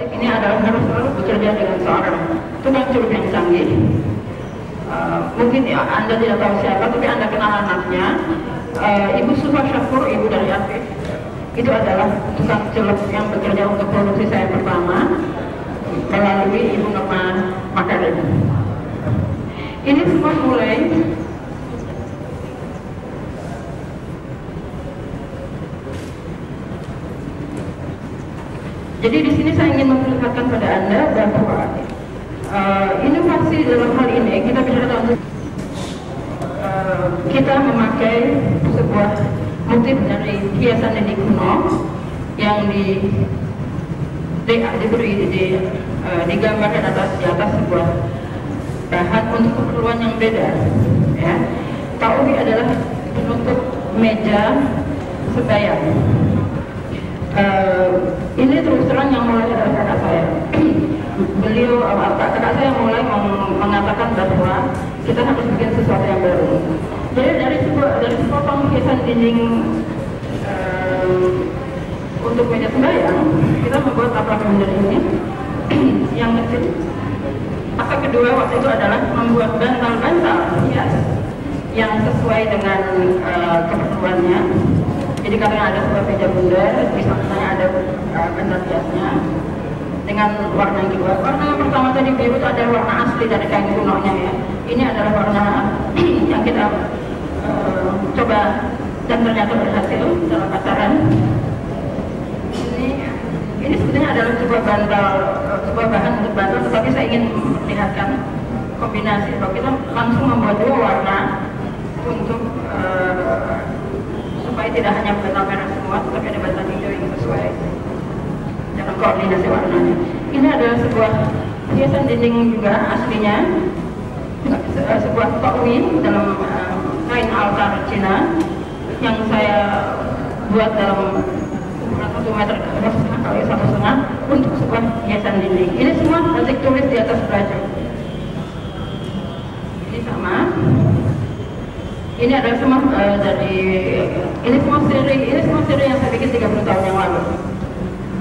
ini adalah harus selalu bekerja dengan seorang tukang curup yang canggih. Mungkin ya, Anda tidak tahu siapa, tapi Anda kenal anaknya. Ibu Sufa Syafur, ibu dari Afif, itu adalah tukang celup yang bekerja untuk produksi saya pertama melalui Ibu Nurma Makarim. Ini semua mulai jadi di sini saya ingin memperlihatkan pada Anda bahwa inovasi dalam hal ini kita bicara tentang kita memakai sebuah motif dari hiasan dinding kuno yang digambarkan di atas sebuah bahan untuk keperluan yang beda. Ya. Taubi adalah penutup meja sebaya. Ini terus terang yang mulai dari kakak saya. Beliau, kakak saya mulai mengatakan bahwa kita harus bikin sesuatu yang baru. Jadi dari sepotong hiasan dinding untuk meja sembahyang, kita membuat taplak bundar ini yang kecil. Maka kedua waktu itu adalah membuat bantal-bantal hias yang sesuai dengan keperluannya. Jadi karena ada sebuah meja bundar, di sana ada bantal hiasnya dengan warna yang kedua. Warna yang pertama tadi biru itu adalah warna asli dari kain kunonya ya. Ini adalah warna yang kita coba dan ternyata berhasil dalam pasaran. Ini sebenarnya adalah sebuah bantal, sebuah bahan untuk bantal, tetapi saya ingin memperlihatkan kombinasi. Kalau kita langsung membuat dua warna untuk supaya tidak hanya bantal merah semua, tetapi ada bantal hijau yang sesuai dalam koordinasi warnanya. Ini adalah sebuah hiasan dinding juga aslinya, sebuah tokwi dalam kain altar Cina yang saya buat dalam 1 meter kali 1,5 untuk sebuah hiasan dinding. Ini semua batik tulis di atas baju. Ini sama. Ini adalah semua ini semua seri yang saya bikin 30 tahun yang lalu.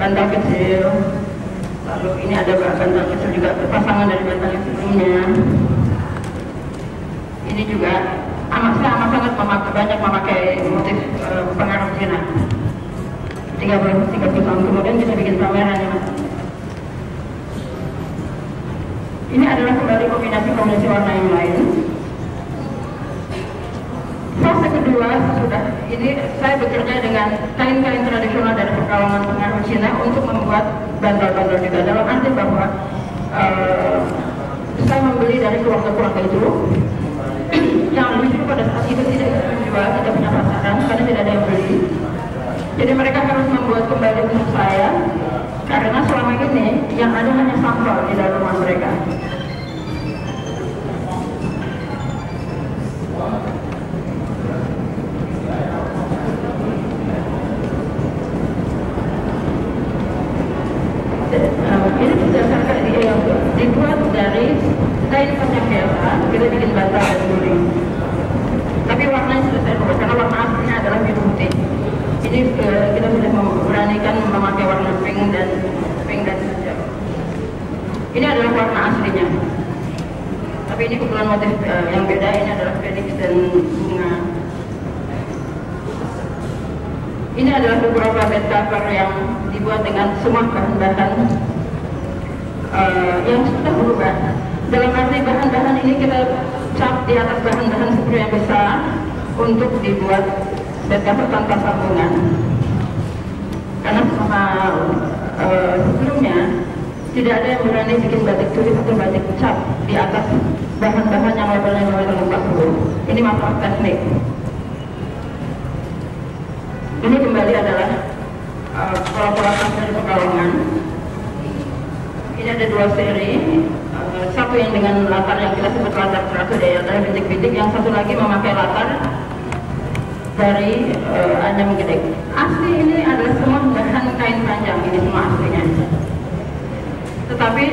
Bantal kecil. Lalu ini ada bantal kecil juga pasangan dari bantal yang sebelumnya. Ini juga saya amat sangat banyak memakai motif pengaruh Cina. 30 tahun kemudian kita bikin pamerannya, Mas. Ini adalah kembali kombinasi warna yang lain. Fase kedua sudah ini saya bekerja dengan kain-kain tradisional dari perkawinan pengaruh Cina untuk membuat bantal-bantal juga, dalam arti bahwa saya membeli dari keluarga-keluarga itu yang lucu pada saat itu tidak menjual, tidak punya pasaran karena tidak ada yang beli. Jadi mereka harus membuat kembali untuk saya karena selama ini yang ada hanya sampel di dalam rumah mereka. Ini berdasarkan dibuat dari kain panjang biasa, kita bikin bantal dan guling. Tapi warnanya sudah saya rubah karena warna aslinya adalah biru putih. Ini kita sudah memberanikan memakai warna pink dan hijau. Ini adalah warna aslinya. Tapi ini kebetulan motif yang beda. Ini adalah Phoenix dan bunga. Ini adalah beberapa bed cover yang dibuat dengan semua bahan-bahan yang sudah berubah. Dalam arti bahan-bahan ini kita cap di atas bahan-bahan seperti yang besar untuk dibuat bed cover tanpa sambungan. Karena sama sebelumnya tidak ada yang berani bikin batik tulis atau batik cap di atas bahan-bahan yang levelnya 2,40. Ini masalah teknik. Ini kembali adalah pola-pola tas dari Pekalongan. Ini ada dua seri, satu yang dengan latar yang kita sebut latar teratur ya, dari bintik-bintik, yang satu lagi memakai latar dari Anyam Gedek. Asli ini adalah semua bahan kain panjang, ini semua aslinya. Tetapi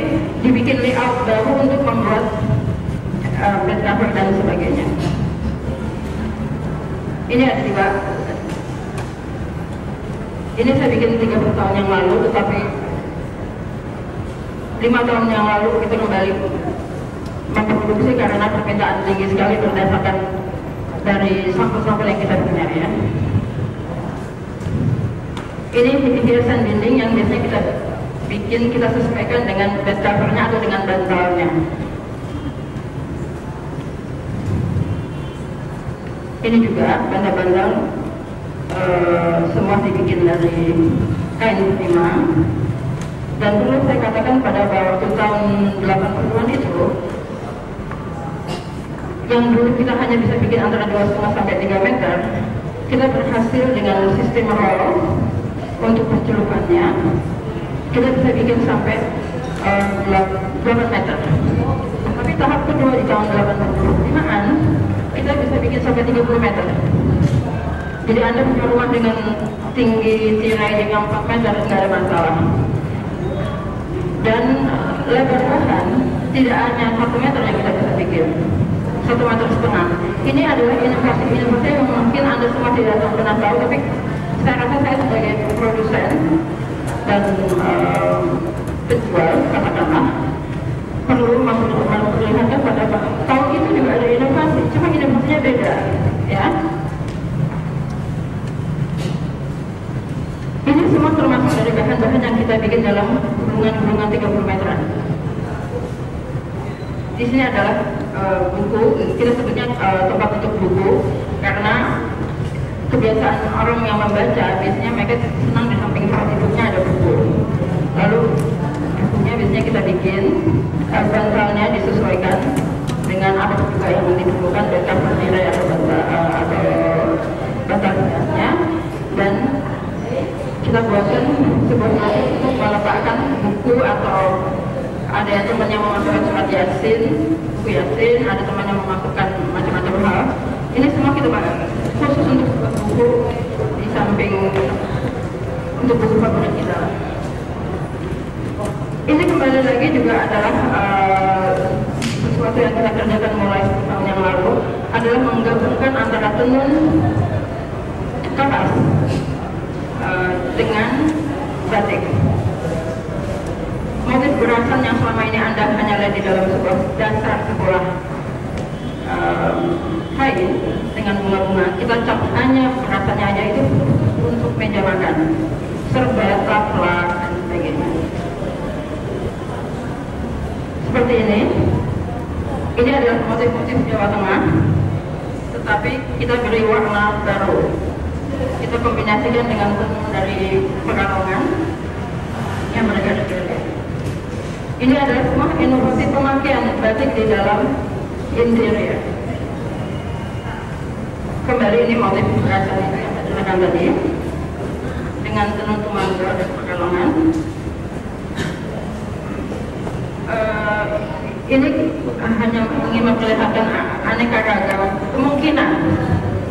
dibikin layout baru untuk membuat bed cover dan sebagainya. Ini ada juga. Ini saya bikin 30 tahun yang lalu, tetapi 5 tahun yang lalu kita kembali memproduksi karena permintaan tinggi sekali berdasarkan dari sampel-sampel yang kita punya ya. Ini hiasan dinding yang biasanya kita bikin, kita sesuaikan dengan bed covernya atau dengan bantalnya. Ini juga bantal-bantal semua dibikin dari kain prima. Dan perlu saya katakan pada waktu tahun 80-an itu, yang dulu kita hanya bisa bikin antara 2,5 sampai 3 meter, kita berhasil dengan sistem roll untuk pencelupannya, kita bisa bikin sampai 8 meter. Tapi tahap kedua di tahun 85-an, kita bisa bikin sampai 30 meter. Jadi Anda punya rumah dengan tinggi tirai yang 4 meter, tidak ada masalah. Dan lebar bahan tidak hanya 1 meter yang kita bisa bikin, 1,5 meter. Ini adalah inovasi yang mungkin Anda semua tidak pernah tahu, tapi saya rasa saya sebagai produsen dan penjual, katakanlah, perlu memperlihatkan pada tahun itu juga ada inovasi, cuma inovasinya beda, ya. Ini semua termasuk dari bahan-bahan yang kita bikin dalam gulungan-gulungan 30 meteran. Di sini adalah buku, kita sebutnya tempat untuk buku, karena kebiasaan orang yang membaca biasanya mereka senang di samping bukunya ada buku. Lalu bukunya biasanya kita bikin, bantalnya disesuaikan dengan apa juga yang diperlukan, dan cover tirai atau bantalnya, dan kita buatkan sebuah mesin untuk meletakkan buku, atau ada yang temannya memasukkan surat yasin, buku yasin, ada temannya memasukkan macam-macam hal. Ini semua kita pakai khusus untuk buku di samping untuk buku favorit kita. Ini kembali lagi juga adalah sesuatu yang kita kerjakan mulai 10 tahun yang lalu, adalah menggabungkan antara tenun kapas dengan batik. Motif berasan yang selama ini Anda hanya lihat di dalam sebuah dasar sebuah kain dengan bunga-bunga, kita cap hanya berasannya aja itu untuk meja makan, serba, taplak, dan sebagainya. Seperti ini. Ini adalah motif-motif Jawa Tengah, tetapi kita beri warna baru. Kita kombinasikan dengan tenun dari Pekalongan yang mereka dipilih. Ini adalah semua inovasi pemakaian batik di dalam interior. Kembali ini motif berasan itu yang saya ceritakan tadi dengan tenun Tumangga dan Pekalongan. Ini hanya ingin memperlihatkan aneka ragam kemungkinan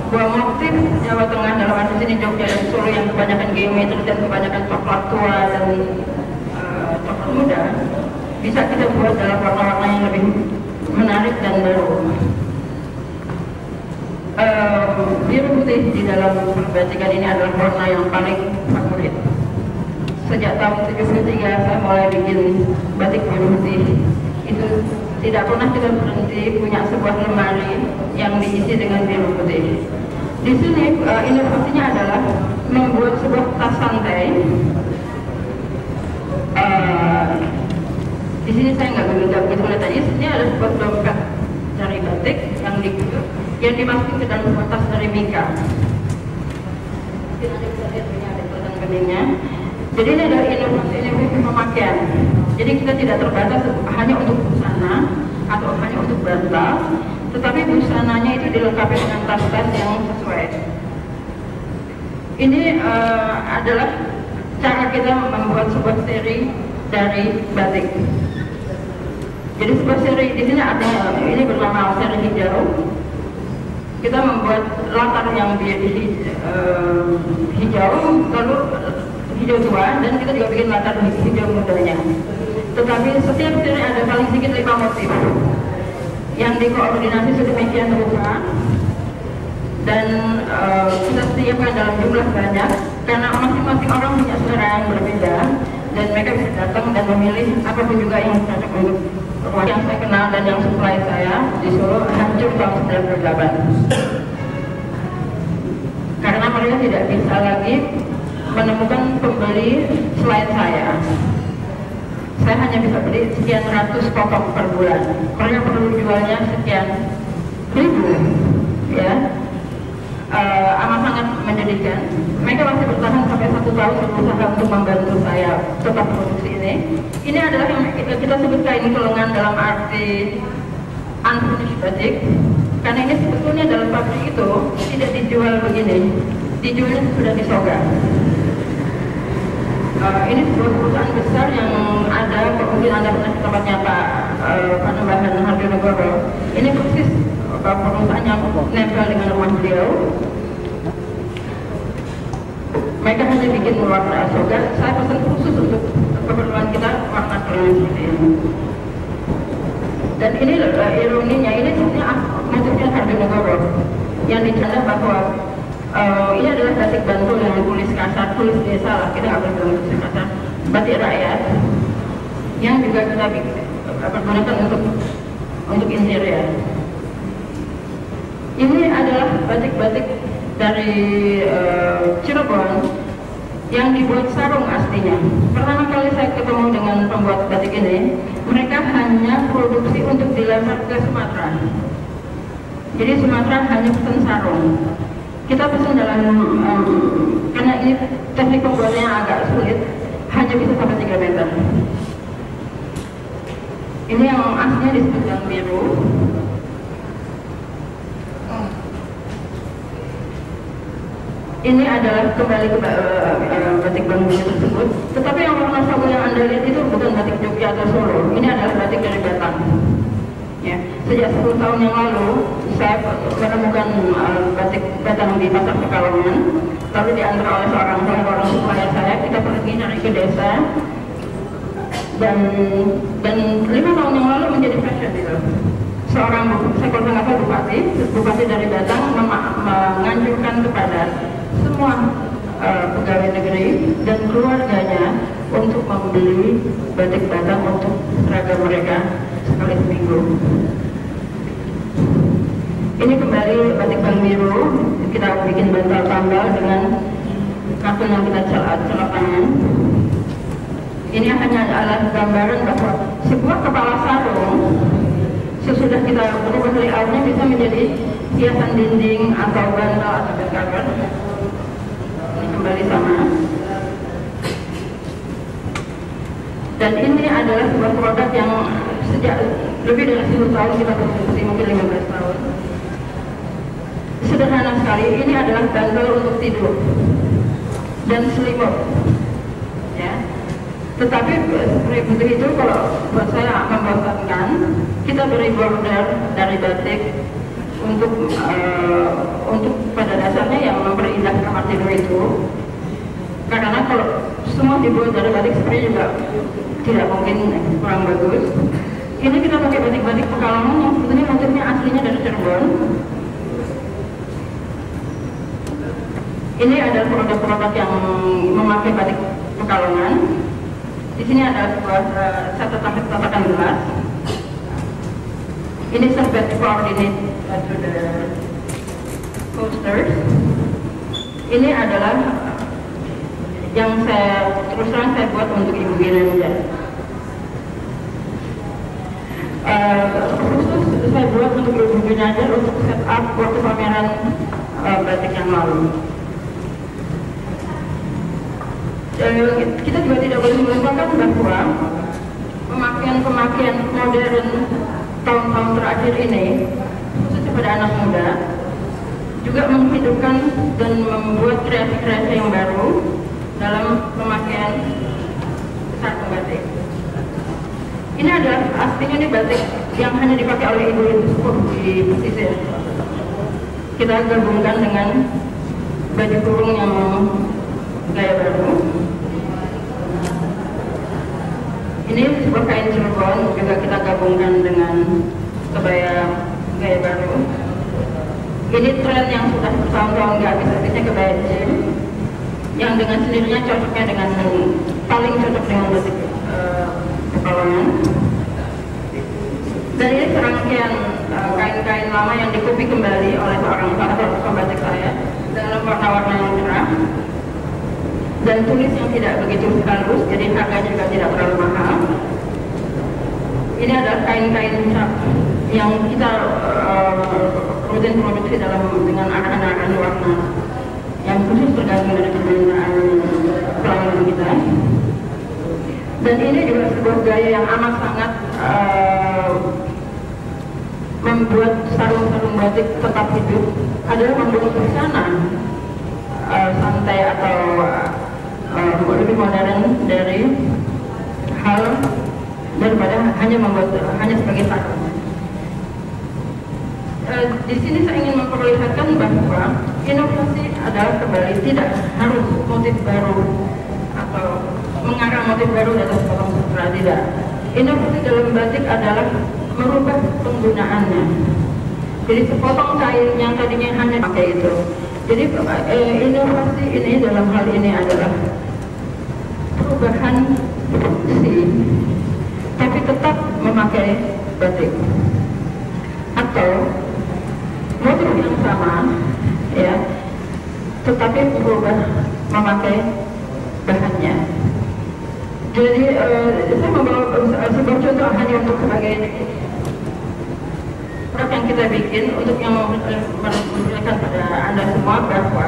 bahwa motif Jawa Tengah dalam arti sini Jogja dan Solo yang kebanyakan geometris dan kebanyakan coklat tua dan coklat muda bisa kita buat dalam warna-warna yang lebih menarik dan baru. Biru putih di dalam batikan ini adalah warna yang paling favorit. Sejak tahun 73 saya mulai bikin batik biru putih. Itu tidak pernah kita berhenti punya sebuah lemari yang diisi dengan biru putih. Di sini inovasinya adalah membuat sebuah tas santai. Di sini saya nggak begitu lihat aja. Ini ada sebuah dompet dari batik yang dimasukin ke dalam sebuah tas dari Mika. Mungkin Anda bisa lihat ini ada tulisan beningnya. Jadi ini adalah inovasi pemakaian. Jadi kita tidak terbatas hanya untuk busana atau hanya untuk bantal, tetapi busananya itu dilengkapi dengan tas-tas yang sesuai. Ini adalah cara kita membuat sebuah seri dari batik. Jadi sebuah seri di sini ada, ini bernama seri hijau. Kita membuat latar yang hijau, lalu hijau tua, dan kita juga bikin latar hijau mudanya. Tetapi setiap seri ada paling sedikit 5 motif yang dikoordinasi sedemikian rupa, dan kita siapkan dalam jumlah banyak karena masing-masing orang punya selera yang berbeda, dan mereka bisa datang dan memilih apapun juga yang cocok untuk ruang yang saya kenal dan yang supply saya di Solo hancur tahun 98 karena mereka tidak bisa lagi menemukan pembeli selain saya hanya bisa beli sekian ratus potong per bulan, mereka perlu jualnya sekian ribu, ya. Amat sangat menyedihkan. Mereka masih bertahan sampai 1 tahun berusaha untuk membantu saya tetap produksi ini. Ini adalah yang kita sebut kain kelengan dalam arti unfinished batik, karena ini sebetulnya dalam pabrik itu tidak dijual begini, dijualnya sudah disoga. Ini sebuah perusahaan besar yang ada, mungkin Anda pernah ke tempatnya Pak Panembahan Harjonegoro. Ini persis perusahaan yang nempel dengan rumah beliau. Mereka hanya bikin warna soga. Saya pesan khusus untuk keperluan kita warna kelengan seperti ini. Dan ini ironinya, ini sebenarnya motifnya Harjonegoro yang dicanda bahwa ini adalah batik Bantul yang ditulis kasar, tulis desa lah, kita nggak boleh bilang tulis kasar, batik rakyat yang juga kita pergunakan untuk interior. Ini adalah batik-batik dari Cirebon yang dibuat sarung aslinya. Pertama kali saya ketemu dengan pembuat batik ini, mereka hanya produksi untuk dilempar ke Sumatera. Jadi Sumatera hanya pesan sarung. Kita pesan dalam, karena ini teknik pembuatannya agak sulit, hanya bisa sampai 3 meter. Ini yang aslinya disebut yang biru. Ini adalah kembali ke batik Bantul tersebut. Tetapi yang warna sagu yang Anda lihat itu bukan batik Jogja atau Solo. Ini adalah batik dari Batam. Ya, sejak 10 tahun yang lalu saya menemukan batik Batam di pasar Pekalongan, lalu diantar oleh seorang supplier saya. Kita pergi nyari ke desa dan 5 tahun yang lalu menjadi fashion gitu. Seorang saya kalau nggak salah bupati dari Batam menganjurkan kepada semua pegawai negeri dan keluarganya untuk membeli batik Batam untuk seragam mereka sekali seminggu. Ini kembali batik Bank Biru, kita bikin bantal tambal dengan kartun yang kita celak tangan. Ini hanya adalah gambaran bahwa sebuah kepala sarung sesudah kita berubah layoutnya bisa menjadi hiasan dinding atau bantal atau bed cover. Ini kembali sama. Dan ini adalah sebuah produk yang sejak lebih dari 10 tahun kita produksi, mungkin 15 tahun. Sederhana sekali, ini adalah bantal untuk tidur dan selimut, ya. Tetapi seperti itu kalau buat saya membosankan, kita beri border dari batik untuk pada dasarnya yang memperindah kamar tidur itu. Karena kalau semua dibuat dari batik seperti juga tidak mungkin kurang bagus. Ini kita pakai batik-batik Pekalongan yang sebetulnya motifnya aslinya dari Cirebon. Ini adalah produk-produk yang memakai batik Pekalongan. Di sini ada sebuah tatakan gelas. Ini serbet coordinate to the coasters. Ini adalah yang saya terus terang saya buat untuk Ibu Ginanjar. Khusus saya buat untuk Ibu Ginanjar untuk set up waktu pameran batik yang lalu. Kita juga tidak boleh melupakan bahwa pemakaian modern tahun-tahun terakhir ini, khususnya pada anak muda, juga menghidupkan dan membuat kreasi-kreasi yang baru dalam pemakaian sarung batik. Ini adalah aslinya ini batik yang hanya dipakai oleh ibu-ibu sepuh di pesisir. Kita gabungkan dengan baju kurung yang gaya baru. Ini sebuah kain Cirebon juga kita gabungkan dengan kebaya gaya baru. Ini tren yang sudah bertahun-tahun nggak habis-habisnya kebaya jeans, yang dengan sendirinya cocoknya dengan paling cocok dengan batik Pekalongan. Dan ini serangkaian kain-kain lama yang dikopi kembali oleh salah satu pembatik saya dalam warna-warna yang cerah dan tulis yang tidak begitu halus, jadi harganya juga tidak terlalu mahal. Ini adalah kain-kain cap yang kita rutin produksi dengan arahan-arahan warna yang khusus tergantung dari permintaan pelanggan kita. Dan ini juga sebuah gaya yang amat sangat membuat sarung-sarung batik tetap hidup adalah membuat busana santai atau lebih modern dari hal daripada hanya sebagai sarung. Di sini saya ingin memperlihatkan bahwa inovasi adalah kembali tidak harus motif baru atau mengarang motif baru dalam potong sutra, tidak. Inovasi dalam batik adalah merubah penggunaannya. Jadi sepotong kain yang tadinya hanya pakai itu. Jadi inovasi ini dalam hal ini adalah perubahan fungsi, tapi tetap memakai batik. Atau motif yang sama, ya, tetapi berubah memakai bahannya. Jadi saya membawa sebuah contoh hanya untuk sebagai produk yang kita bikin untuk yang memberikan pada Anda semua bahwa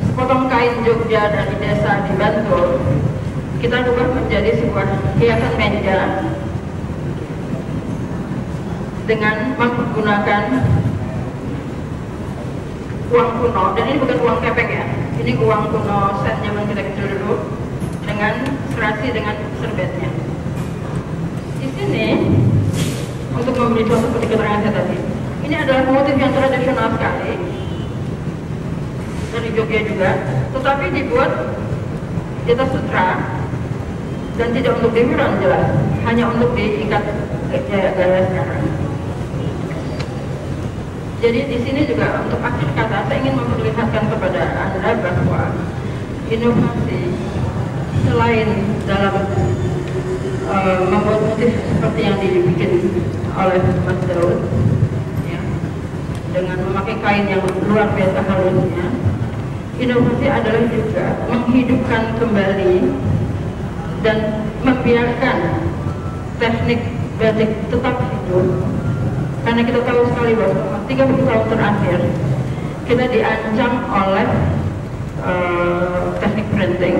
sepotong kain Jogja dari desa di Bantul kita ubah menjadi sebuah hiasan meja dengan menggunakan uang kuno, dan ini bukan uang kepeng ya, ini uang kuno set zaman kita kecil dulu dengan serasi dengan serbetnya. Di sini untuk memberi contoh seperti keterangan saya tadi, ini adalah motif yang tradisional sekali dari Jogja juga, tetapi dibuat di atas sutra dan tidak untuk dihiran jelas, hanya untuk diikat gaya sekarang. Jadi di sini juga untuk akhir kata saya ingin memperlihatkan kepada Anda bahwa inovasi selain dalam membuat motif seperti yang dibikin oleh Mas Daud, ya, dengan memakai kain yang luar biasa halusnya, inovasi adalah juga menghidupkan kembali dan membiarkan teknik batik tetap hidup. Karena kita tahu sekali bahwa 30 tahun terakhir kita diancam oleh teknik printing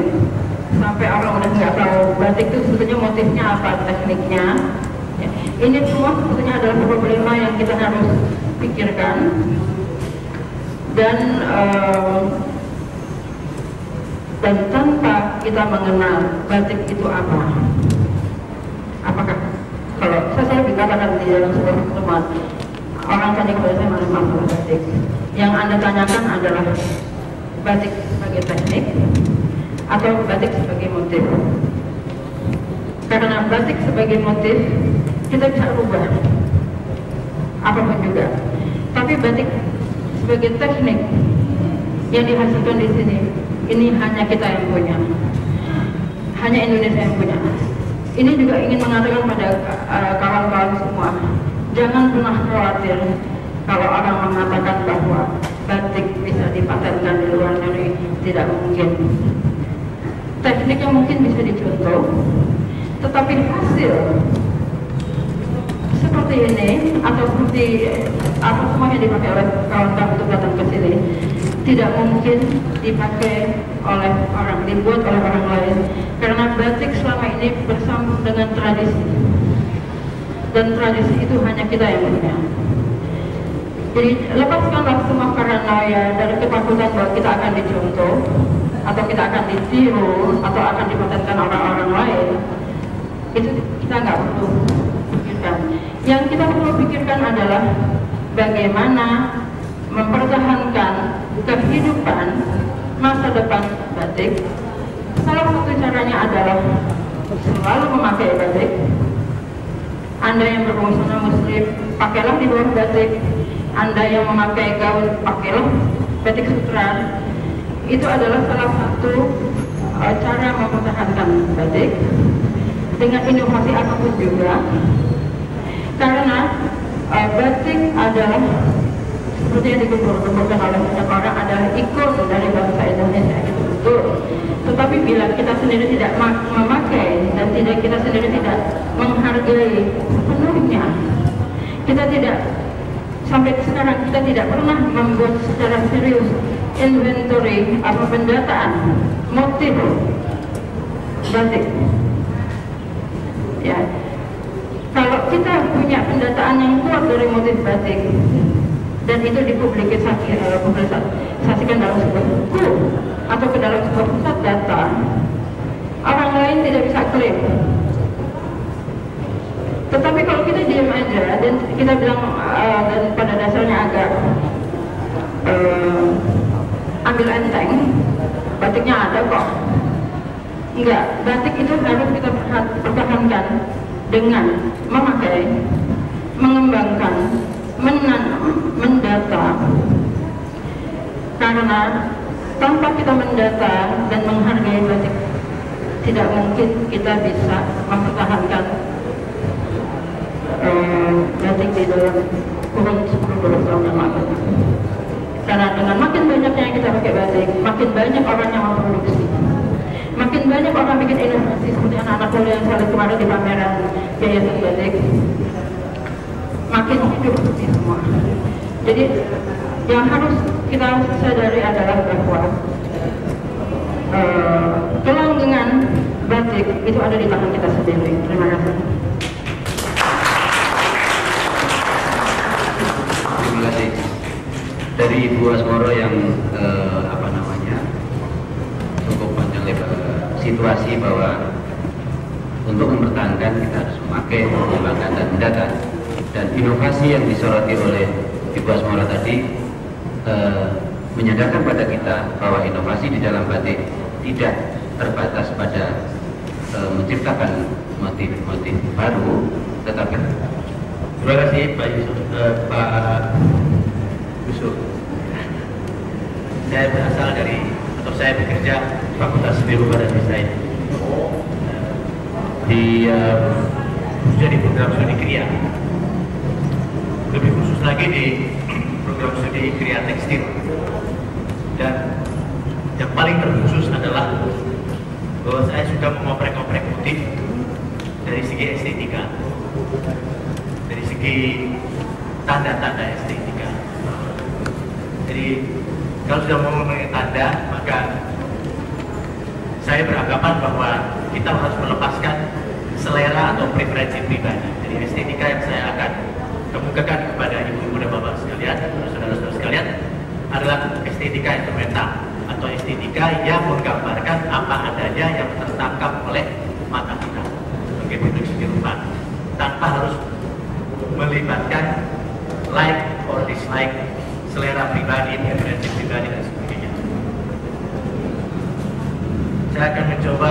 sampai orang udah nggak tahu batik itu sebetulnya motifnya apa, tekniknya. Ya, ini semua sebetulnya adalah problema yang kita harus pikirkan dan tanpa kita mengenal batik itu apa, apakah kalau saya dikatakan di dalam sebuah pertemuan orang tanya kepada saya mana masalah batik, yang Anda tanyakan adalah batik sebagai teknik atau batik sebagai motif. Karena batik sebagai motif kita bisa rubah apapun juga, tapi batik sebagai teknik yang dihasilkan di sini ini hanya kita yang punya, hanya Indonesia yang punya. Ini juga ingin mengatakan pada kawan-kawan semua, jangan pernah khawatir kalau orang mengatakan bahwa batik bisa dipatenkan di luar negeri, tidak mungkin. Tekniknya mungkin bisa dicontoh, tetapi hasil seperti ini atau seperti apa semua yang dipakai oleh kawan-kawan untuk datang ke sini tidak mungkin dipakai oleh orang, dibuat oleh orang lain, karena batik selama ini bersambung dengan tradisi, dan tradisi itu hanya kita yang punya. Jadi lepaskanlah semua paranoia dari ketakutan bahwa kita akan dicontoh atau kita akan ditiru atau akan dipatenkan orang-orang lain. Itu kita nggak perlu pikirkan. Yang kita perlu pikirkan adalah bagaimana mempertahankan kehidupan masa depan batik. Salah satu caranya adalah selalu memakai batik. Anda yang berbusana muslim, pakailah di bawah batik. Anda yang memakai gaun, pakailah batik sutra. Itu adalah salah satu cara mempertahankan batik dengan inovasi apapun juga, karena batik adalah seperti yang dikembangkan oleh banyak orang, adalah ikon dari bangsa Indonesia, itu betul. Tetapi bila kita sendiri tidak memakai dan kita sendiri tidak menghargai sepenuhnya, kita tidak, sampai sekarang kita tidak pernah membuat secara serius inventory atau pendataan motif batik. Ya, kalau kita punya pendataan yang kuat dari motif batik dan itu dipublikasikan dalam sebuah buku atau ke dalam sebuah pusat data, orang lain tidak bisa klaim. Tetapi kalau kita diam aja dan kita bilang dan pada dasarnya agak ambil enteng, batiknya ada kok. Enggak, batik itu harus kita pertahankan dengan memakai, mengembangkan, menanam, mendata. Karena tanpa kita mendata dan menghargai batik, tidak mungkin kita bisa mempertahankan batik di dalam kurun 10-12 tahun yang lalu. Karena dengan makin banyaknya yang kita pakai batik, makin banyak orang yang memproduksi, makin banyak orang bikin inovasi seperti anak-anak kuliah yang saya lihat kemarin di pameran Yayasan Batik, makin hidup seperti semua. Jadi yang harus kita sadari adalah bahwa kelanggengan batik itu ada di tangan kita sendiri. Terima kasih. Terima kasih dari Ibu Asmoro yang cukup panjang lebar situasi bahwa untuk mempertahankan kita harus memakai, mengembangkan dan mendata, dan inovasi yang disoroti oleh Ibu Asmoro tadi menyadarkan pada kita bahwa inovasi di dalam batik tidak terbatas pada menciptakan motif-motif baru, tetapi terima kasih Pak Yusuf, Pak Yusuf. Saya berasal dari, atau saya bekerja di Fakultas Seni Rupa dan Desain di jadi program studi Kriya. Lebih khusus lagi di program studi Kriya Tekstil. Dan yang paling terkhusus adalah bahwa saya suka mengoprek-oprek motif dari segi estetika, dari segi tanda-tanda estetika. Jadi kalau sudah mau mengenai tanda, maka saya beranggapan bahwa kita harus melepaskan selera atau preferensi pribadi. Jadi estetika yang saya akan kemukakan kepada ibu-ibu dan bapak sekalian, saudara-saudara sekalian, adalah estetika instrumental atau estetika yang menggambarkan apa adanya yang tertangkap oleh mata kita sebagai bentuk seni rupa, tanpa harus melibatkan like or dislike, selera pribadi, preferensi pribadi dan sebagainya. Saya akan mencoba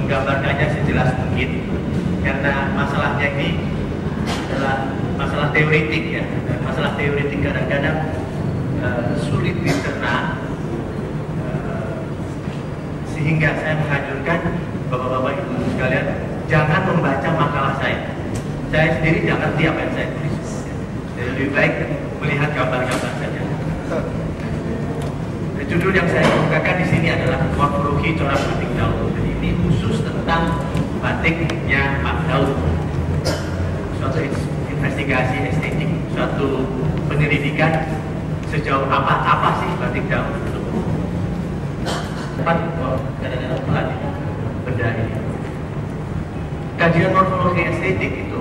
menggambarkannya sejelas mungkin, karena masalahnya ini adalah masalah teoretik ya, dan masalah teoretik kadang-kadang sulit dicerna, sehingga saya menganjurkan bapak-bapak ibu sekalian jangan membaca makalah saya. Saya sendiri jangan ngerti apa yang saya tulis. Jadi lebih baik melihat gambar-gambar saja. Judul yang saya bukakan di sini adalah Morfologi Corak Batik Daud. Jadi ini khusus tentang batiknya Pak Daud. Suatu investigasi estetik, suatu penyelidikan sejauh apa sih batik Daud itu. Kadang-kadang pelan benda ini. Kajian morfologi estetik itu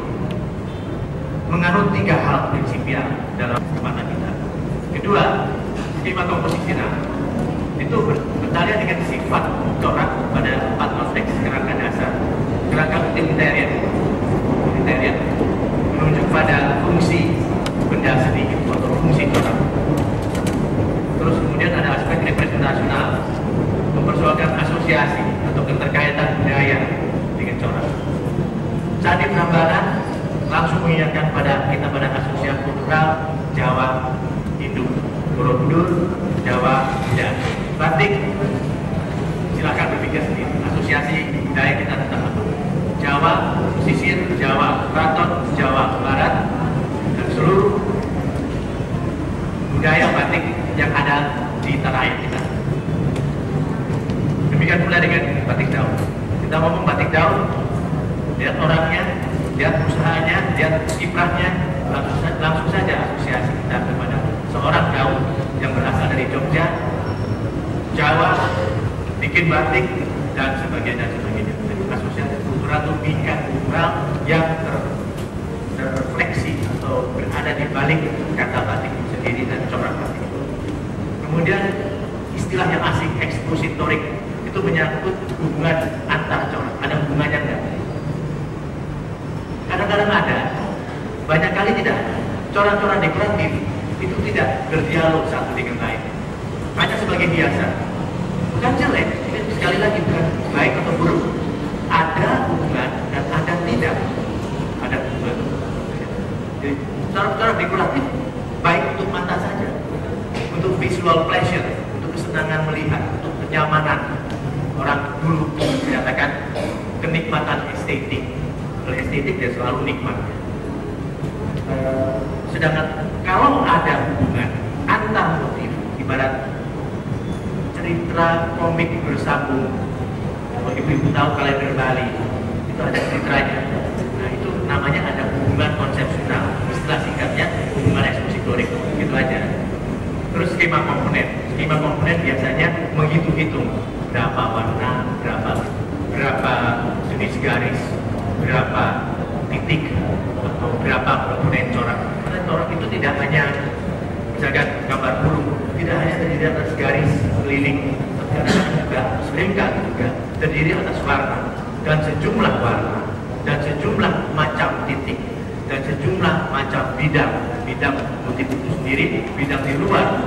menganut 3 hal prinsipil dalam mata kita. Kedua, skema komposisi nama itu bertalian dengan sifat corak pada 4 konteks kerangka dasar. Kerangka utilitarian menunjuk pada fungsi benda seni atau fungsi corak. Terus kemudian ada aspek representasional, mempersoalkan asosiasi atau keterkaitan budaya dengan corak. Saat di penambahan langsung mengingatkan pada kita pada asosiasi kultural Jawa, Hindu, Borobudur, Jawa, dan batik. Silakan berpikir pesisir Jawa, keraton Jawa Barat, dan seluruh budaya batik yang ada di tanah air kita. Demikian pula dengan batik daun. Kita ngomong batik daun, lihat orangnya, lihat usahanya, lihat kiprahnya, langsung saja asosiasi kita kepada seorang daun yang berasal dari Jogja, Jawa, bikin batik, dan sebagainya. Asosiasi kultural itu bingkai kultural yang terrefleksi atau berada di balik kata batik sendiri dan corak batik. Kemudian istilah yang asing, ekspositorik, itu menyangkut hubungan antar corak. Ada hubungannya enggak? Kadang-kadang ada, banyak kali tidak. Corak-corak dekoratif itu tidak berdialog satu dengan lain, hanya sebagai biasa. Bukan jelek, ini sekali lagi bukan baik atau buruk. Ada hubungan dan ada tidak. Ada hubungan. Jadi corak-corak dekoratif baik untuk mata saja, untuk visual pleasure, untuk kesenangan melihat, untuk kenyamanan. Orang dulu menyatakan kenikmatan estetik. Kalau estetik dia selalu nikmat. Sedangkan kalau ada hubungan antar motif, ibarat cerita komik bersambung. Kalau ibu-ibu tahu kalender Bali, itu ada ceritanya. Nah itu namanya ada hubungan konsepsional. Istilah singkatnya hubungan ekspositorik. Gitu aja. Terus skema komponen biasanya menghitung-hitung berapa warna, berapa jenis garis, berapa titik, atau berapa komponen corak. Karena corak itu tidak hanya misalkan gambar burung, tidak hanya terdiri atas garis keliling, tapi juga seringkali juga terdiri atas warna dan sejumlah warna dan sejumlah macam titik dan sejumlah macam bidang motif itu sendiri, bidang di luar,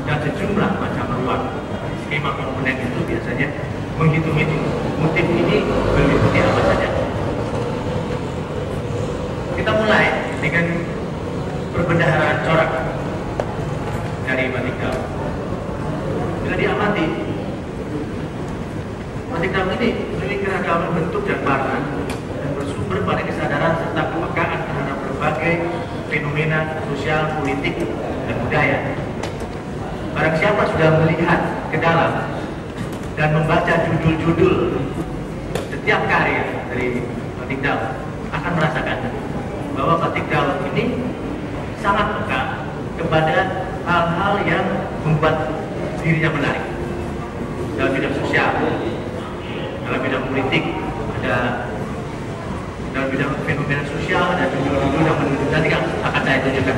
dan sejumlah macam ruang. Skema komponen itu biasanya menghitung-hitung motif ini meliputi apa saja. Kita mulai dengan perbendaharaan corak dari batik daun. Bila diamati, batik daun ini memiliki keragaman bentuk dan warna dan bersumber pada kesadaran serta kepekaan terhadap berbagai fenomena sosial, politik, dan budaya. Barang siapa sudah melihat ke dalam dan membaca judul-judul setiap karya dari batik daun akan merasakan bahwa batik daun ini sangat peka kepada hal-hal yang membuat dirinya menarik dalam bidang sosial, dalam bidang politik, ada dalam bidang fenomena sosial, ada judul-judul yang menunjukkan, nanti akan saya tunjukkan.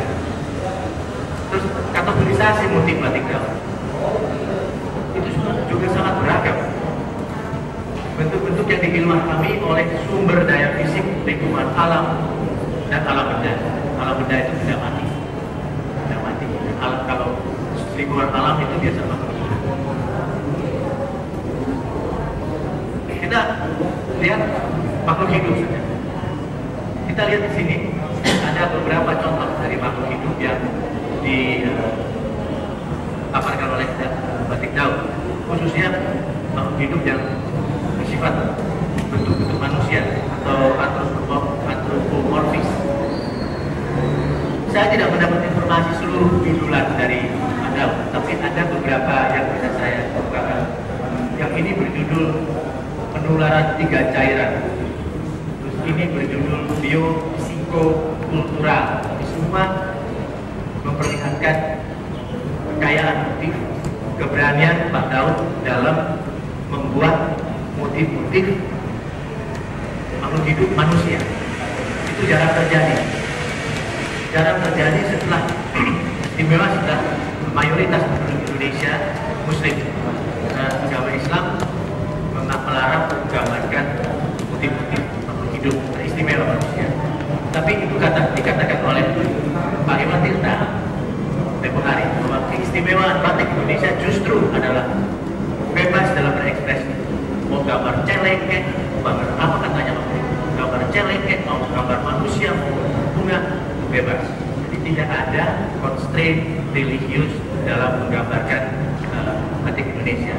Terus kategorisasi motif batik daun itu juga sangat beragam. Bentuk-bentuk yang diilhami oleh sumber daya fisik, lingkungan alam, dan alam benda. Alam benda itu tidak mati. Tidak mati. Kalau lingkungan alam itu biasa mati. Kita lihat makhluk hidup saja. Kita lihat di sini ada beberapa contoh dari makhluk hidup yang dipaparkan oleh batik daun, khususnya makhluk hidup yang bersifat bentuk-bentuk manusia atau antropomorfis. Saya tidak mendapat informasi seluruh judulan dari daun, tapi ada beberapa yang bisa saya bukakan. Yang ini berjudul Penularan 3 Cairan. Terus ini berjudul Biopsikokultural. Semua memperlihatkan kekayaan motif, keberanian Pak Daud dalam membuat motif-motif makhluk hidup manusia. Itu jarang terjadi. Jarang terjadi setelah istimewa setelah mayoritas penduduk Indonesia Muslim. Agama Islam melarang menggambarkan motif-motif makhluk hidup teristimewa manusia. Tapi itu dikatakan oleh Pak Iwan Tirta tempoh hari bahwa keistimewaan batik Indonesia justru adalah bebas dalam berekspresi. Mau gambar celengkek, gambar apa katanya, gambar celengkek, mau gambar manusia, mau bunga, bebas. Jadi tidak ada constraint religius dalam menggambarkan batik Indonesia.